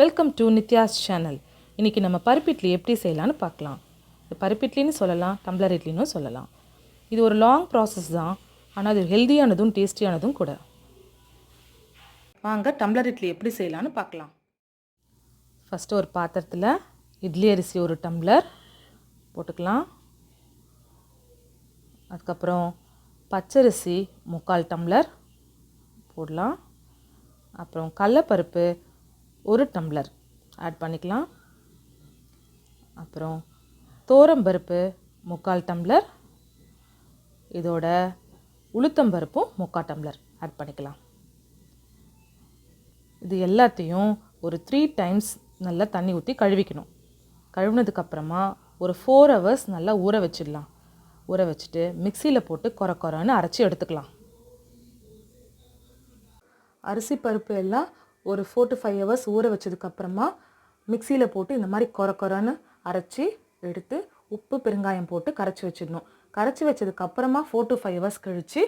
Welcome to Nithya's channel. இன்றைக்கி நம்ம பருப்பு இட்லி எப்படி செய்யலான்னு பார்க்கலாம். இது பருப்பு இட்லின்னு சொல்லலாம், டம்ளர் இட்லின்னு சொல்லலாம். இது ஒரு லாங் ப்ராசஸ் தான், ஆனால் அது ஹெல்த்தியானதும் டேஸ்டியானதும் கூட. வாங்க டம்ளர் இட்லி எப்படி செய்யலான்னு பார்க்கலாம். ஃபஸ்ட்டு ஒரு பாத்திரத்தில் இட்லி அரிசி ஒரு டம்ளர் போட்டுக்கலாம். அதுக்கப்புறம் பச்சரிசி 3/4 டம்ளர் போடலாம். அப்புறம் கடலைப்பருப்பு 1 டம்ளர் ஆட் பண்ணிக்கலாம். அப்புறம் தோரம்பருப்பு 3/4 டம்ளர், இதோட உளுத்தம்பருப்பும் 3/4 டம்ளர் ஆட் பண்ணிக்கலாம். இது எல்லாத்தையும் ஒரு 3 டைம்ஸ் நல்லா தண்ணி ஊற்றி கழுவிக்கணும். கழுவினதுக்கப்புறமா ஒரு 4 ஹவர்ஸ் நல்லா ஊற வச்சிடலாம். ஊற வச்சுட்டு மிக்சியில் போட்டு கொரன்னு அரைச்சி எடுத்துக்கலாம். அரிசி பருப்பு எல்லாம் ஒரு 4 to 5 ஹவர்ஸ் ஊற வச்சதுக்கப்புறமா மிக்சியில் போட்டு இந்த மாதிரி கொரன்னு அரைச்சி எடுத்து உப்பு பெருங்காயம் போட்டு கரைச்சி வச்சிடணும். கரைச்சி வச்சதுக்கப்புறமா 4 to 5 ஹவர்ஸ் கழித்து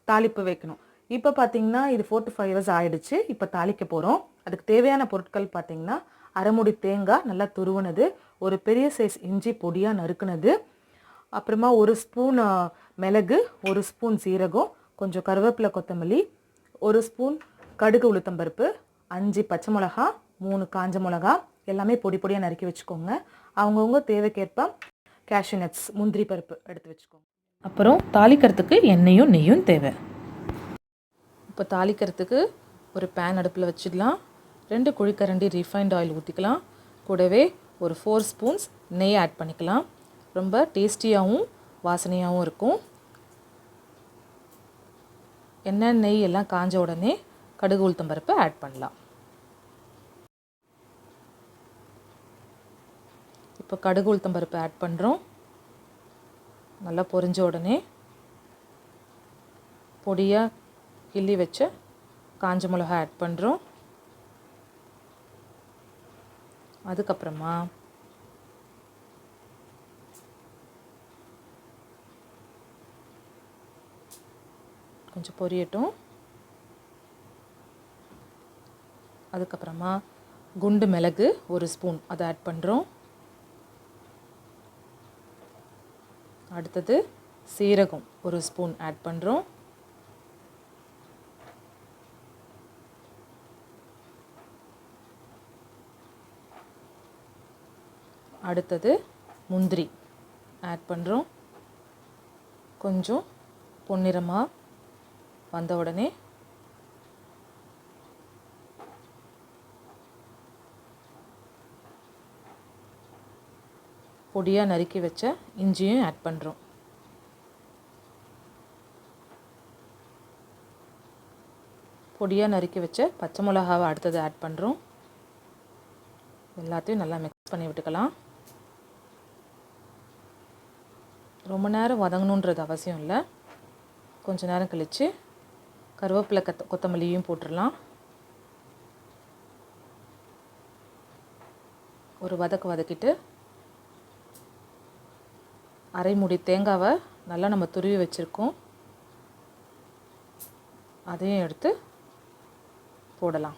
தாளிப்பு வைக்கணும். இப்போ பார்த்திங்கன்னா இது 4 to 5 ஹவர்ஸ் ஆகிடுச்சு. இப்போ தாளிக்க போகிறோம். அதுக்கு தேவையான பொருட்கள் பார்த்திங்கன்னா அரைமுடி தேங்காய் நல்லா துருவுனது, ஒரு பெரிய சைஸ் இஞ்சி பொடியாக நறுக்குனது, அப்புறமா 1 ஸ்பூன் மிளகு, 1 ஸ்பூன் சீரகம், கொஞ்சம் கருவேப்பிலை கொத்தமல்லி, 1 ஸ்பூன் கடுகு உளுத்தம்பருப்பு, 5 பச்சை மிளகா, 3 காஞ்ச மிளகா, எல்லாமே பொடி பொடியாக நறுக்கி வச்சுக்கோங்க. அவங்கவுங்க தேவைக்கேற்ப கேஷ்யூ நட்ஸ் முந்திரி பருப்பு எடுத்து வச்சுக்கோங்க. அப்புறம் தாளிக்கிறதுக்கு எண்ணெயும் நெய்யும் தேவை. இப்போ தாளிக்கிறதுக்கு ஒரு பேன் அடுப்பில் வச்சிடலாம். 2 குழிக்கரண்டி ரீஃபைண்ட் ஆயில் ஊற்றிக்கலாம். கூடவே ஒரு 4 ஸ்பூன்ஸ் நெய் ஆட் பண்ணிக்கலாம். ரொம்ப டேஸ்டியாகவும் வாசனையாகவும் இருக்கும். எண்ணெய் நெய் எல்லாம் காஞ்ச உடனே கடுகு உளுத்தம்பருப்பு ஆட் பண்ணலாம். இப்போ கடுகு உளுத்தம்பருப்பு ஆட் பண்ணுறோம். நல்லா பொரிஞ்ச உடனே பொடியாக கிள்ளி வச்ச காஞ்ச மிளகா ஆட் பண்ணுறோம். அதுக்கப்புறமா கொஞ்சம் பொரியட்டும். அதுக்கப்புறமா குண்டு மிளகு 1 ஸ்பூன் அதை ஆட் பண்ணுறோம். அடுத்தது சீரகம் 1 ஸ்பூன் ஆட் பண்ணுறோம். அடுத்தது முந்திரி ஆட் பண்ணுறோம். கொஞ்சம் பொன்னிறமாக வந்த உடனே பொடியாக நறுக்கி வச்ச இஞ்சியும் ஆட் பண்ணுறோம். பொடியாக நறுக்கி வச்ச பச்சை மிளகாவை அடுத்தது ஆட் பண்ணுறோம். எல்லாத்தையும் நல்லா மிக்ஸ் பண்ணி விட்டுக்கலாம். ரொம்ப நேரம் வதங்கணுன்றது அவசியம் இல்லை. கொஞ்ச நேரம் கழித்து கருவேப்பிலை கொத்தமல்லியும் போட்டுடலாம். ஒரு வதக்கிட்டு அரைமுடி தேங்காவை நல்லா நம்ம துருவி வச்சுருக்கோம், அதையும் எடுத்து போடலாம்.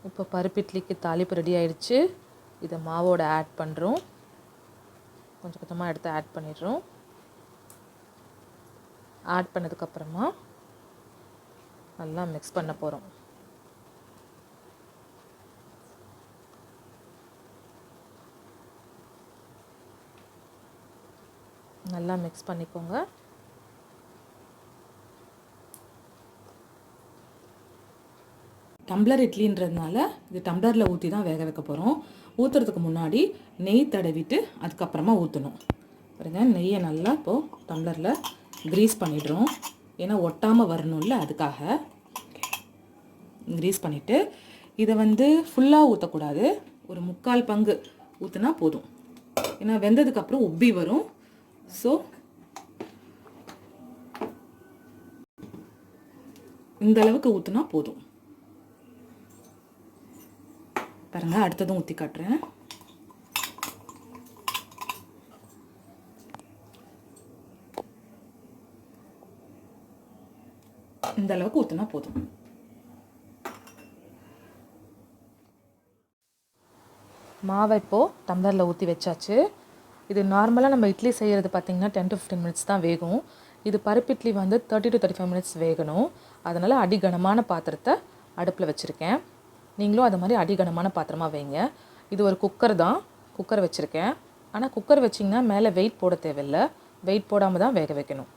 இப்போ பருப்பு இட்லிக்கு தாளிப்பு ரெடி ஆயிடுச்சு. இதை மாவோட ஆட் பண்ணுறோம். கொஞ்சம் கொஞ்சமாக எடுத்து ஆட் பண்ணிடுறோம். ஆட் பண்ணதுக்கப்புறமா நல்லா மிக்ஸ் பண்ண போகிறோம். நல்லா மிக்ஸ் பண்ணிக்கோங்க. டம்ளர் இட்லின்றதுனால இது டம்ளரில் ஊற்றி தான் வேக வைக்க போகிறோம். ஊற்றுறதுக்கு முன்னாடி நெய் தடவிட்டு அதுக்கப்புறமா ஊற்றணும். பாருங்க, நெய்யை நல்லா இப்போது டம்ளரில் க்ரீஸ் பண்ணிடுறோம். ஏன்னா ஒட்டாமல் வரணும்ல, அதுக்காக க்ரீஸ் பண்ணிவிட்டு இதை ஃபுல்லாக ஊற்றக்கூடாது. ஒரு 3/4 பங்கு ஊற்றினா போதும். ஏன்னா வெந்ததுக்கப்புறம் உப்பி வரும். ஸோ இந்த அளவுக்கு ஊற்றினா போதும். பாருங்கள், அடுத்ததும் ஊற்றி காட்டுறேன். இந்த அளவுக்கு ஊற்றினா போதும். மாவை இப்போது டம்ளரில் ஊற்றி வச்சாச்சு. இது நார்மலாக நம்ம இட்லி செய்கிறது பார்த்திங்கன்னா 10 to 15 மினிட்ஸ் தான் வேகும். இது பருப்பு இட்லி வந்து 30 to 35 மினிட்ஸ் வேகணும். அதனால் அடிகனமான பாத்திரத்தை அடுப்பில் வச்சுருக்கேன். நீங்களும் அது மாதிரி அடிகனமான பாத்திரமாக வைங்க. இது ஒரு குக்கர் தான், குக்கர் வச்சுருக்கேன். ஆனால் குக்கர் வச்சிங்கன்னா மேலே வெயிட் போட தேவையில்லை, வெயிட் போடாமல் தான் வேக வைக்கணும்.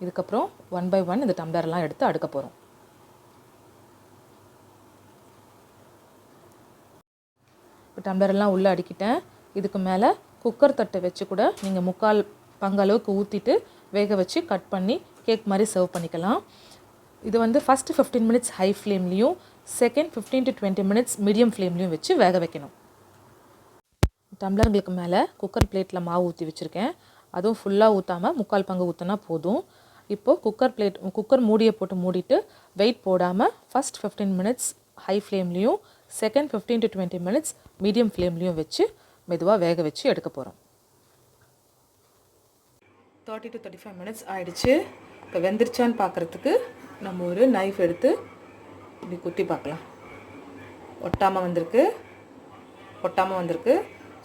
இதுக்கப்புறம் 1 by 1 இந்த டம்ளர்லாம் எடுத்து அடுக்க போகிறோம். இப்போ டம்ளரெல்லாம் உள்ளே அடுக்கிட்டேன். இதுக்கு மேலே குக்கர் தட்டை வச்சு கூட நீங்கள் 3/4 பங்களவுக்கு ஊற்றிட்டு வேக வச்சு கட் பண்ணி கேக் மாதிரி சர்வ் பண்ணிக்கலாம். இது வந்து ஃபஸ்ட்டு 15 மினிட்ஸ் ஹை ஃப்ளேம்லேயும் செகண்ட் 15 to 20 மினிட்ஸ் மீடியம் ஃப்ளேம்லேயும் வச்சு வேக வைக்கணும். டம்ளர்களுக்கு மேலே குக்கர் பிளேட்டில் மாவு ஊற்றி வச்சுருக்கேன். அதுவும் ஃபுல்லாக ஊற்றாமல் 3/4 பங்கு ஊற்றினா போதும். இப்போது குக்கர் மூடியை போட்டு மூடிட்டு வெயிட் போடாமல் ஃபஸ்ட் 15 மினிட்ஸ் ஹை ஃப்ளேம்லேயும் செகண்ட் 15 to 20 மினிட்ஸ் மீடியம் ஃப்ளேம்லேயும் வச்சு மெதுவாக வேக வச்சு எடுக்க போகிறோம். 30 to 35 மினிட்ஸ் ஆயிடுச்சு. இப்போ வெந்துருச்சான்னு பார்க்குறதுக்கு நம்ம ஒரு நைஃப் எடுத்து இப்படி குத்தி பார்க்கலாம். ஒட்டாமல் வந்திருக்கு.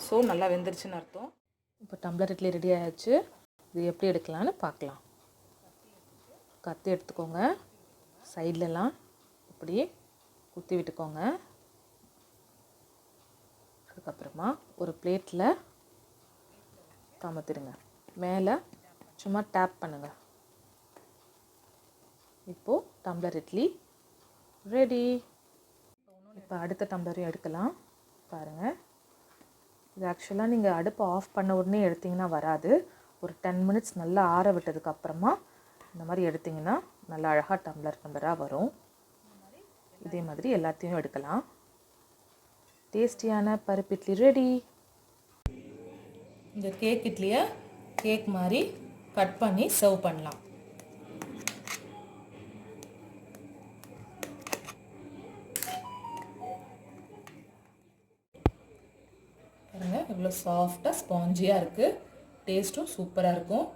ஸோ நல்லா வெந்துருச்சுன்னு அர்த்தம். இப்போ டம்ளர் இட்லி ரெடி ஆகிடுச்சு. இது எப்படி எடுக்கலான்னு பார்க்கலாம். கத்தி எடுத்துக்கோங்க, சைட்லலாம் இப்படி குத்தி விட்டுக்கோங்க. அதுக்கப்புறமா ஒரு பிளேட்டில் கமத்திடுங்க. மேலே சும்மா டேப் பண்ணுங்கள். இப்போது டம்ளர் இட்லி ரெடி. இப்போ அடுத்த டம்ளரையும் எடுக்கலாம். பாருங்கள், இது ஆக்சுவலாக நீங்கள் அடுப்பை ஆஃப் பண்ண உடனே எடுத்திங்கன்னா வராது. ஒரு 10 மினிட்ஸ் நல்லா ஆற விட்டதுக்கப்புறமா இந்த மாதிரி எடுத்திங்கன்னா நல்லா அழகாக டம்ளராக வரும். இதே மாதிரி எல்லாத்தையும் எடுக்கலாம். டேஸ்டியான பருப்பு இட்லி ரெடி. இந்த கேக் இட்லியை கேக் மாதிரி கட் பண்ணி சர்வ் பண்ணலாம். பாருங்கள், இவ்வளோ சாஃப்டாக ஸ்பாஞ்சியாக இருக்குது. டேஸ்ட்டும் சூப்பராக இருக்கும்.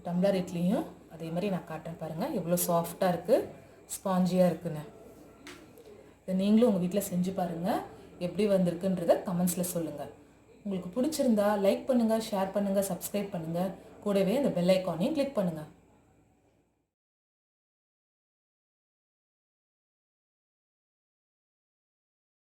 டம்ளர் இட்லியும் அதே மாதிரி நான் காட்டுறேன். பாருங்கள், எவ்வளோ சாஃப்டாக இருக்குது, ஸ்பாஞ்சியாக இருக்குன்னு. இதை நீங்களும் உங்கள் வீட்டில் செஞ்சு பாருங்கள். எப்படி வந்திருக்குன்றதை கமெண்ட்ஸில் சொல்லுங்கள். உங்களுக்கு பிடிச்சிருந்தா லைக் பண்ணுங்கள், ஷேர் பண்ணுங்கள், சப்ஸ்கிரைப் பண்ணுங்கள். கூடவே இந்த பெல் ஐக்கானையும் கிளிக் பண்ணுங்கள்.